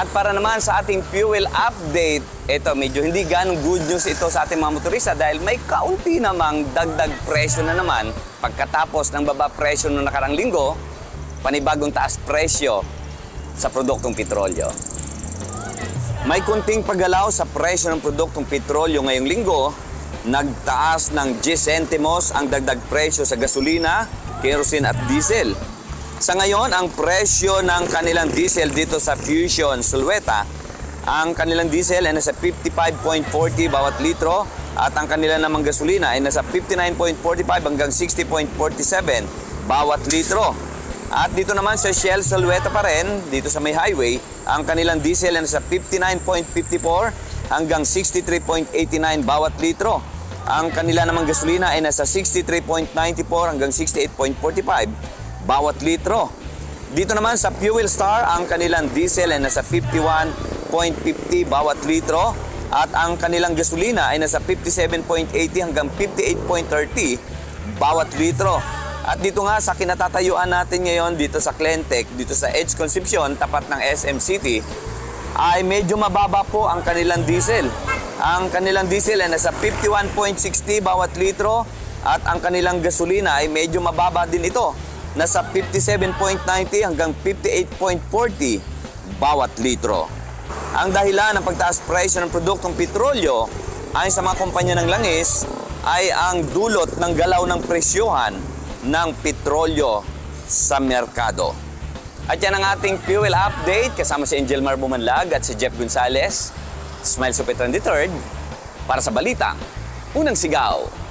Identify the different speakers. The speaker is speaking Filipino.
Speaker 1: At para naman sa ating fuel update, ito medyo hindi ganong good news ito sa ating mga motorista dahil may kaunti namang dagdag presyo na naman pagkatapos ng baba presyo noong nakarang linggo, panibagong taas presyo sa produktong petrolyo. May kunting paggalaw sa presyo ng produktong petrolyo ngayong linggo, nagtaas ng 10 sentimos ang dagdag presyo sa gasolina, kerosene at diesel. Sa ngayon, ang presyo ng kanilang diesel dito sa Fusion Sulweta, ang kanilang diesel ay nasa 55.40 bawat litro at ang kanilang namang gasolina ay nasa 59.45 hanggang 60.47 bawat litro. At dito naman sa Shell Sulweta pa rin, dito sa may highway, ang kanilang diesel ay nasa 59.54 hanggang 63.89 bawat litro. Ang kanila namang gasolina ay nasa 63.94 hanggang 68.45 bawat litro. Dito naman sa Fuel Star, ang kanilang diesel ay nasa 51.50 bawat litro at ang kanilang gasolina ay nasa 57.80 hanggang 58.30 bawat litro. At dito nga sa kinatatayuan natin ngayon dito sa Clentech, dito sa Edge Concepcion, tapat ng SM City, ay medyo mababa po ang kanilang diesel. Ang kanilang diesel ay nasa 51.60 bawat litro at ang kanilang gasolina ay medyo mababa din ito. Nasa 57.90 hanggang 58.40 bawat litro. Ang dahilan ng pagtaas presyo ng produktong petrolyo ayon sa mga kumpanya ng langis ay ang dulot ng galaw ng presyohan ng petrolyo sa merkado. At yan ang ating fuel update kasama si Angel Mar Bumanlag at si Jeff Gonzalez. Smile Supetran III para sa balita, unang sigaw.